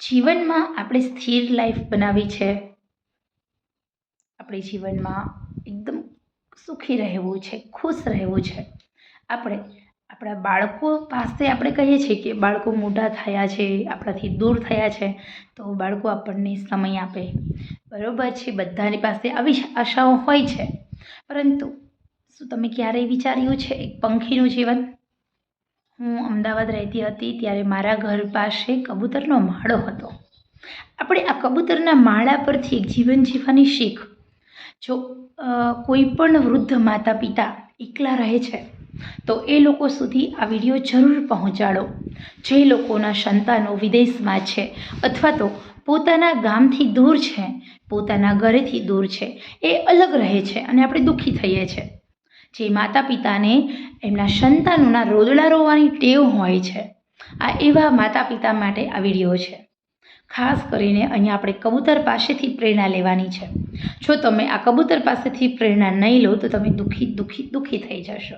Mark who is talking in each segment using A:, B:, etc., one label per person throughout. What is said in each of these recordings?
A: જીવનમાં આપણે સ્થિર લાઈફ બનાવી છે. આપણે જીવનમાં એકદમ સુખી રહેવું છે, ખુશ રહેવું છે. આપણે આપણા બાળકો પાસે આપણે કહીએ છીએ કે બાળકો મોટા થયા છે, આપણાથી દૂર થયા છે, તો બાળકો આપણને સમય આપે. બરાબર છે, બધાની પાસે આવી આશાઓ હોય છે. પરંતુ શું તમે ક્યારેય વિચાર્યું છે એક પંખીનું જીવન? હું અમદાવાદ રહેતી હતી ત્યારે મારા ઘર પાસે કબૂતરનો માળો હતો. આપણે આ કબૂતરના માળા પરથી એક જીવન જીવવાની શીખ. જો કોઈ પણ વૃદ્ધ માતા પિતા એકલા રહે છે તો એ લોકો સુધી આ વિડીયો જરૂર પહોંચાડો. જે લોકોના સંતાનો વિદેશમાં છે અથવા તો પોતાના ગામથી દૂર છે, પોતાના ઘરેથી દૂર છે, એ અલગ રહે છે અને આપણે દુઃખી થઈએ છીએ. જે માતા પિતાને એમના સંતાનોના રોદડા રોવાની ટેવ હોય છે, આ એવા માતા પિતા માટે આ વિડીયો છે. ખાસ કરીને અહીંયા આપણે કબૂતર પાસેથી પ્રેરણા લેવાની છે. જો તમે આ કબૂતર પાસેથી પ્રેરણા નહીં લો તો તમે દુઃખી થઈ જશો.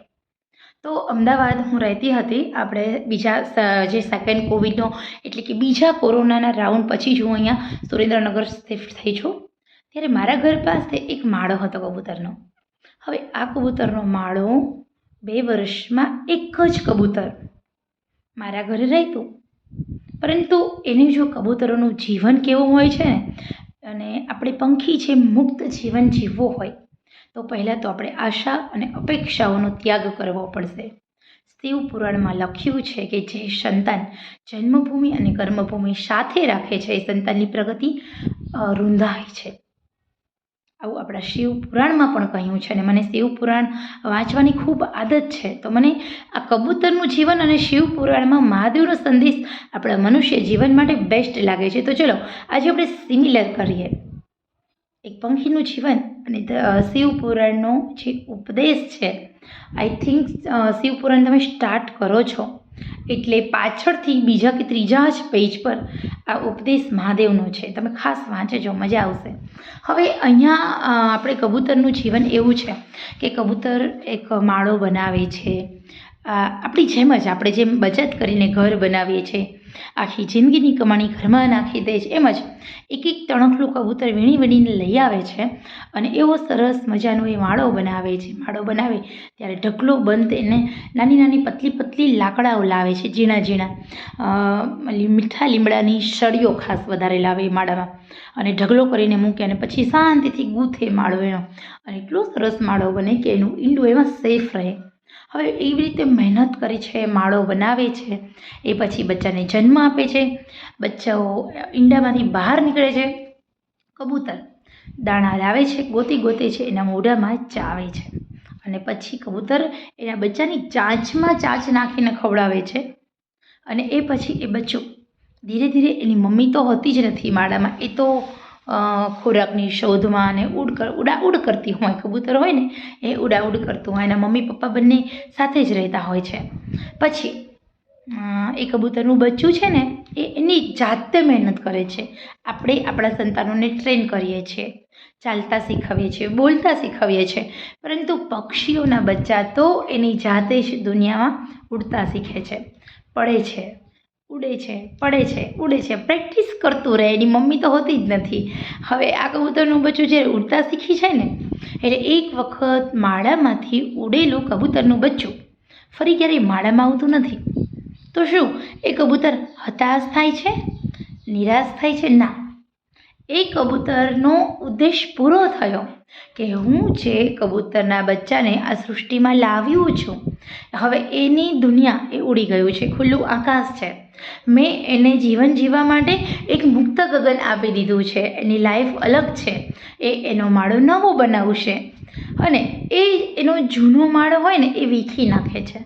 A: તો અમદાવાદ હું રહેતી હતી. આપણે બીજા જે સેકન્ડ કોવિડનો એટલે કે બીજા કોરોનાના રાઉન્ડ પછી જ હું અહીંયા સુરેન્દ્રનગર શિફ્ટ થઈ છું. ત્યારે મારા ઘર પાસે એક માળો હતો કબૂતરનો. હવે આ કબૂતરનો માળો 2 વર્ષમાં એક જ કબૂતર મારા ઘરે રહેતું. પરંતુ એને જો કબૂતરોનું જીવન કેવું હોય છે ને, અને આપણે પંખી છે મુક્ત જીવન જીવવું હોય તો પહેલાં તો આપણે આશા અને અપેક્ષાઓનો ત્યાગ કરવો પડશે. શિવ પુરાણમાં લખ્યું છે કે જે સંતાન જન્મભૂમિ અને કર્મભૂમિ સાથે રાખે છે એ સંતાનની પ્રગતિ રૂંધાય છે. આવું આપણા શિવ પુરાણમાં પણ કહ્યું છે. અને મને શિવ પુરાણ વાંચવાની ખૂબ આદત છે. તો મને આ કબૂતરનું જીવન અને શિવ પુરાણમાં મહાદેવનો સંદેશ આપણા મનુષ્ય જીવન માટે બેસ્ટ લાગે છે. તો ચલો આજે આપણે સિમિલર કરીએ એક પંખીનું જીવન અને શિવ પુરાણનો જે ઉપદેશ છે. આઈ થિંક શિવ પુરાણ તમે સ્ટાર્ટ કરો છો એટલે પાછળથી બીજા કે ત્રીજા જ પેજ પર આ ઉપદેશ મહાદેવનો છે. તમે ખાસ વાંચજો, મજા આવશે. હવે અહીંયા આપણે કબૂતરનું જીવન એવું છે કે કબૂતર એક માળો બનાવે છે. આપણી જેમ જ આપણે જેમ બચત કરીને ઘર બનાવીએ છીએ, આખી જિંદગીની કમાણી ઘરમાં નાખી દે છે, એમ જ એક તણખલું કબૂતર વીણીને લઈ આવે છે અને એવો સરસ મજાનો એ માળો બનાવે છે. માળો બનાવે ત્યારે ઢગલો બંધ એને નાની પતલી લાકડાઓ લાવે છે, ઝીણા મીઠા લીમડાની સળીઓ ખાસ વધારે લાવે એ માળામાં અને ઢગલો કરીને મૂકે અને પછી શાંતિથી ગૂંથે માળો એનો. અને એટલો સરસ માળો બને કે એનું ઈંડું એમાં સેફ રહે. હવે એવી રીતે મહેનત કરે છે, માળો બનાવે છે, એ પછી બચ્ચાને જન્મ આપે છે. બચ્ચાઓ ઈંડામાંથી બહાર નીકળે છે. કબૂતર દાણા લાવે છે, ગોતે છે, એના મોઢામાં ચાવે છે અને પછી કબૂતર એના બચ્ચાની ચાંચમાં ચાંચ નાખીને ખવડાવે છે. અને એ પછી એ બચ્ચું ધીરે ધીરે એની મમ્મી તો હોતી જ નથી માળામાં, એ તો ખોરાકની શોધમાં અને ઉડાઉડ કરતી હોય. કબૂતર હોય ને એ ઉડાઉડ કરતું હોય, એના મમ્મી પપ્પા બંને સાથે જ રહેતા હોય છે. પછી એ કબૂતરનું બચ્ચું છે ને એ એની જાતે મહેનત કરે છે. આપણે આપણા સંતાનોને ટ્રેન કરીએ છીએ, ચાલતા શીખવીએ છીએ, બોલતા શીખવીએ છીએ, પરંતુ પક્ષીઓના બચ્ચા તો એની જાતે જ દુનિયામાં ઉડતા શીખે છે, પડે છે, ઉડે છે, પડે છે, ઉડે છે, પ્રેક્ટિસ કરતું રહે. એની મમ્મી તો હોતી જ નથી. હવે આ કબૂતરનું બચ્ચું જ્યારે ઉડતા શીખી જાય ને એટલે એક વખત માળામાંથી ઉડેલું કબૂતરનું બચ્ચું ફરી ક્યારેય માળામાં આવતું નથી. તો શું એ કબૂતર હતાશ થાય છે, નિરાશ થાય છે? ના, એ કબૂતરનો ઉદ્દેશ પૂરો થયો કે હું જે કબૂતરના બચ્ચાને આ સૃષ્ટિમાં લાવ્યું છું, હવે એની દુનિયા એ ઉડી ગયું છે, ખુલ્લું આકાશ છે. મેં એને જીવન જીવવા માટે એક મુક્ત ગગન આપી દીધું છે. એની લાઈફ અલગ છે. એ એનો માળો નવો બનાવશે અને એ એનો જૂનો માળો હોય ને એ વીખી નાખે છે.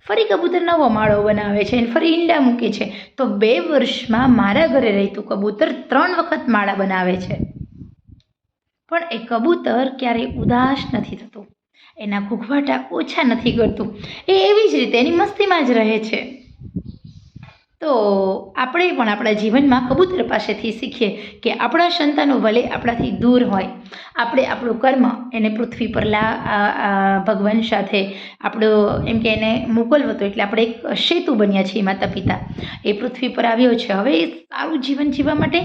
A: ફરી કબૂતર નવો માળો બનાવે છે અને ફરી ઈંડા મૂકે છે. તો 2 વર્ષમાં મારા ઘરે રહેતું કબૂતર 3 વખત માળા બનાવે છે. પણ એ કબૂતર ક્યારેય ઉદાસ નથી થતું, એના ઘૂઘવાટા ઓછા નથી કરતું. એ એવી જ રીતે એની મસ્તીમાં જ રહે છે. તો આપણે પણ આપણા જીવનમાં કબૂતર પાસેથી શીખીએ કે આપણા સંતાનો ભલે આપણાથી દૂર હોય, આપણે આપણું કર્મ એને પૃથ્વી પર ભગવાન સાથે આપણો એમ કે એને મોકલવો હતો, એટલે આપણે એક સેતુ બન્યા છીએ. માતા પિતા એ પૃથ્વી પર આવ્યો છે, હવે એ સારું જીવન જીવવા માટે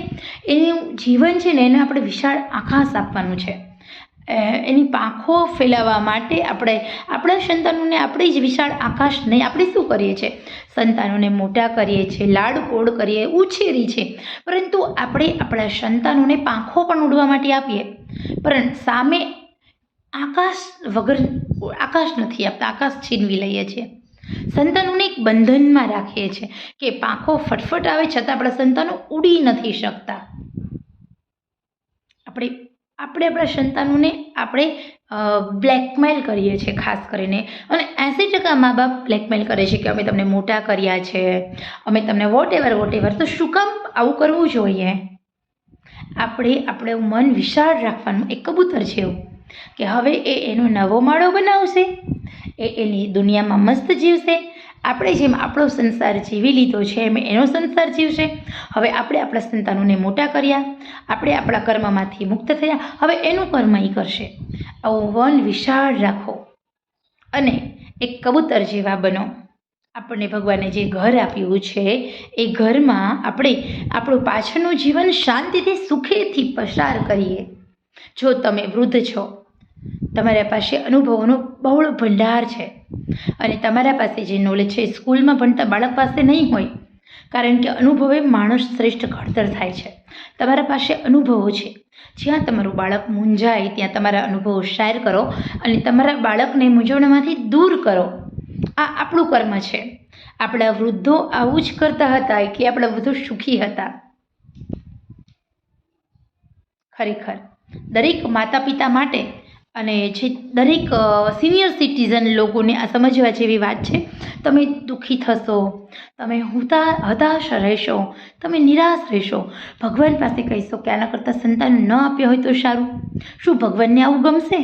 A: એનું જીવન છે ને એને આપણે વિશાળ આકાશ આપવાનું છે. એની પાંખો ફેલાવવા માટે આપણે આપણા સંતાનોને આપણે જ વિશાળ આકાશ નહીં, આપણે શું કરીએ છીએ? સંતાનોને મોટા કરીએ છીએ, લાડકોડ કરીએ, ઉછેરી છે, પરંતુ આપણે આપણા સંતાનોને પાંખો પણ ઉડવા માટે આપીએ, પરંતુ સામે આકાશ વગર આકાશ નથી આપતા, આકાશ છીનવી લઈએ છીએ. સંતાનોને એક બંધનમાં રાખીએ છીએ કે પાંખો ફટફટ આવે છતાં આપણા સંતાનો ઉડી નથી શકતા. આપણે આપણા સંતાનોને આપણે બ્લેકમેલ કરીએ છીએ ખાસ કરીને, અને 80% મા બાપ બ્લેકમેલ કરે છે કે અમે તમને મોટા કર્યા છે, અમે તમને વોટ એવર. તો શું કામ આવું કરવું જોઈએ? આપણે આપણું મન વિશાળ રાખવાનું. એક કબૂતર છે એવું કે હવે એ એનો નવો માળો બનાવશે, એ એની દુનિયામાં મસ્ત જીવશે. આપણે જેમ આપણો સંસાર જીવી લીધો છે એમ એનો સંસાર જીવશે. હવે આપણે આપણા સંતાનોને મોટા કર્યા, આપણે આપણા કર્મમાંથી મુક્ત થયા, હવે એનું કર્મ એ કરશે. આવું મન વિશાળ રાખો અને એક કબૂતર જેવા બનો. આપણને ભગવાને જે ઘર આપ્યું છે એ ઘરમાં આપણે આપણું પાછળનું જીવન શાંતિથી સુખેથી પસાર કરીએ. જો તમે વૃદ્ધ છો, તમારા પાસે અનુભવોનો બહોળો ભંડાર છે અને તમારા પાસે જે નોલેજ છે સ્કૂલમાં ભણતા બાળક પાસે નહીં હોય, કારણ કે અનુભવે માણસ શ્રેષ્ઠ ઘડતર થાય છે. તમારા પાસે અનુભવો છે, જ્યાં તમારું બાળક મૂંઝાય ત્યાં તમારા અનુભવો શેર કરો અને તમારા બાળકને મૂંઝવણમાંથી દૂર કરો. આ આપણું કર્મ છે. આપણા વૃદ્ધો આવું જ કરતા હતા કે આપણા વૃદ્ધો સુખી હતા. ખરેખર દરેક માતા પિતા માટે અને જે દરેક સિનિયર સિટીઝન લોકોને આ સમજવા જેવી વાત છે. તમે દુઃખી થશો, તમે હતાશ રહેશો, તમે નિરાશ રહેશો, ભગવાન પાસે કહીશો કે આના કરતાં સંતાન ન આપ્યા હોય તો સારું. શું ભગવાનને આવું ગમશે?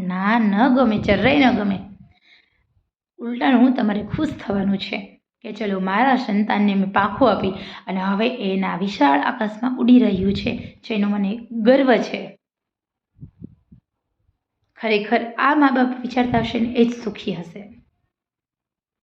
A: ના, ન ગમે, જરાય ન ગમે. ઉલટાનું તમારે ખુશ થવાનું છે કે ચલો મારા સંતાનને મેં પાંખો આપી અને હવે એના વિશાળ આકાશમાં ઉડી રહ્યું છે, જેનો મને ગર્વ છે. ખરેખર આ મા બાપ વિચારતા હશે ને એ જ સુખી હશે.